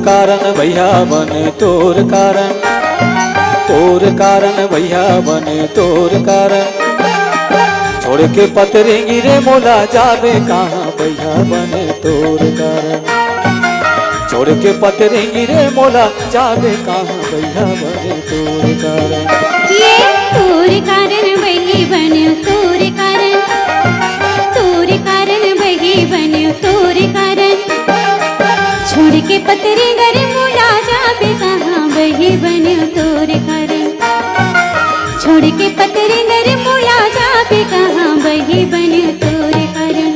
कारण भैया बने तोर कारण, तोर कारण भैया बने तोर कारण। छोड़ के पतरे गिरे मोला जावे कहाँ भैया बने तोर कारण। छोड़ के पतरे गिरे मोला जावे कहाँ भैया बने तोर कारण। ये तोर कारण बही बने तोर कारण, तोर कारण बही बने तोर कारण। छोड़ के पतरे गिरे मोला जावे कहाँ बही बने तोर कारण। छोड़ के पतरे गिरे मोला जावे कहाँ बही बने तोर कारण।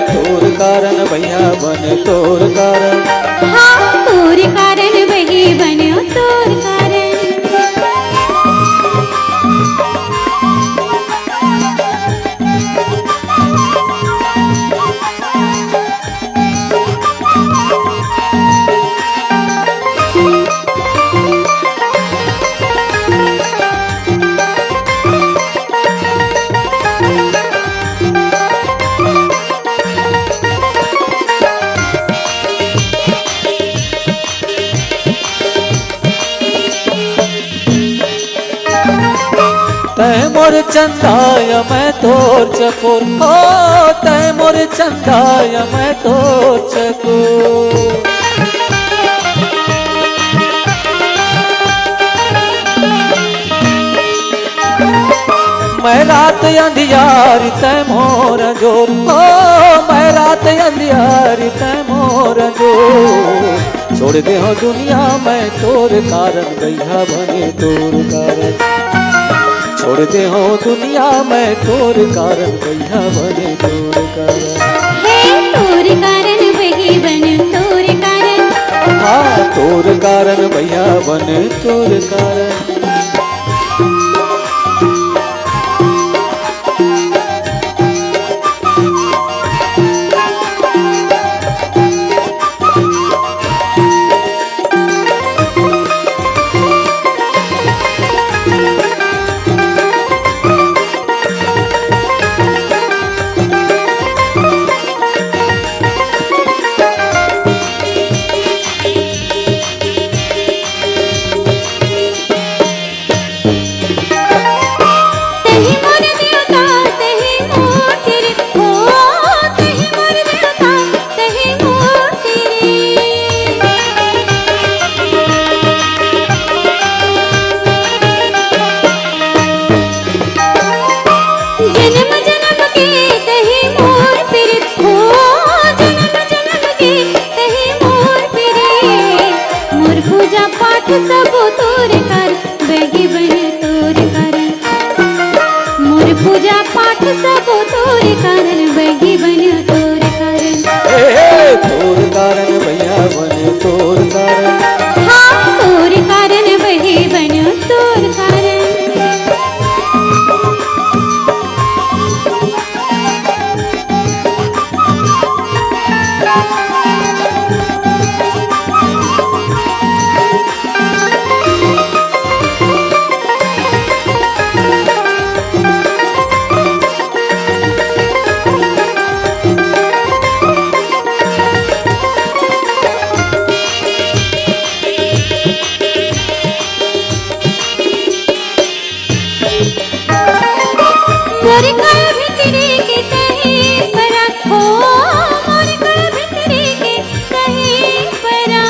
तोर कारण भैया बने तोर कारण। हाँ तोर कारण बही बने तोर कारण। तै मोर चंदाय मैं तोर चकोर, ओ तै मोर चंदाय मैं तोर चकोर। मैं रात अंधियारी तै मोर जोर, ओ मैं रात अंधियारी तै मोर जोर। छोड़ दे हो दुनिया मैं तोर कारण भैया बने तोर कारण। छोड़ दे हो दुनिया मैं तोर कारण भैया बने तोर कारण। हे तोर कारण बही बने तोर कारण। हाँ तोर कारण भैया बने तोर कारण। सब तोर कर बही बने तोर कारण। मोर पूजा पाठ सब तोर कारण बही बने तोर कारण। तोर कारण भैया बने तोर कारण। हाँ तोर कारण बही बने तोर कारण। मोर घर भितरी के कहीं परा हो, मोर घर भितरी के कहीं परा।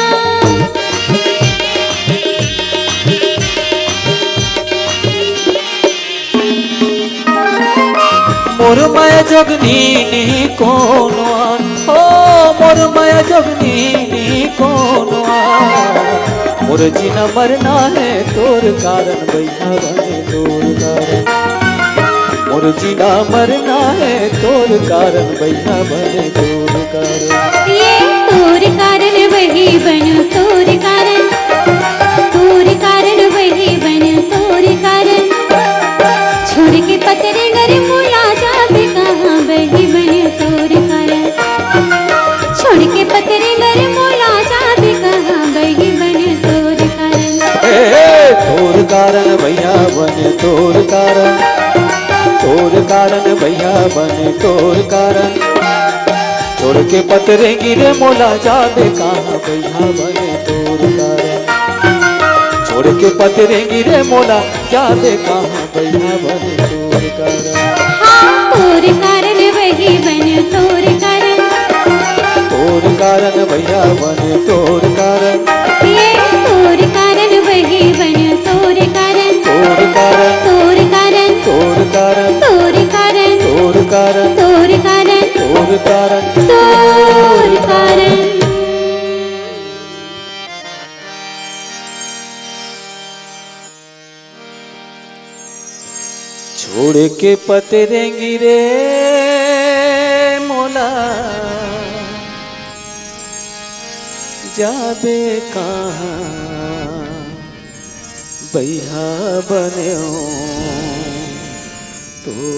मोर माया जोगनी नी कौन आन, ओ मोर माया जोगनी नी कौन आन। मोर जीना मरना है तोर कारण भैया बने तोर कारण। मोर जीना मरना है तोर कारण भैया बने तोर कारण। ये तोर कारण बही बने तोर कारण, तोर कारण बही बने तोर कारण। छोड़ के पतरे गिरे मोला जावे कहाँ बही बने तोर कारण। छोड़ के पतरे गिरे मोला जावे कहाँ बही बने तोर कारण। तोर कारण भैया बने तोर कारण। तोर कारण भैया बने तोर कारण। छोड़ के पतरे गिरे मोला जाबे कहाँ भैया बने तोर कारण छोड़ के पतरे गिरे मोला जाबे कहाँ भैया बने तोर कारण हाँ तोर कारण वही बने तोर कारण भैया बने तोर कारण ये तोर कारण वही बने तोर कारण तोर कारण तोर कारण तोर कारण तोर कारण तोर कारण तोर कारण तोर कारण तोर कारण छोड़ के पतरे गिरे मोला जाबे कहाँ भैया बने तोर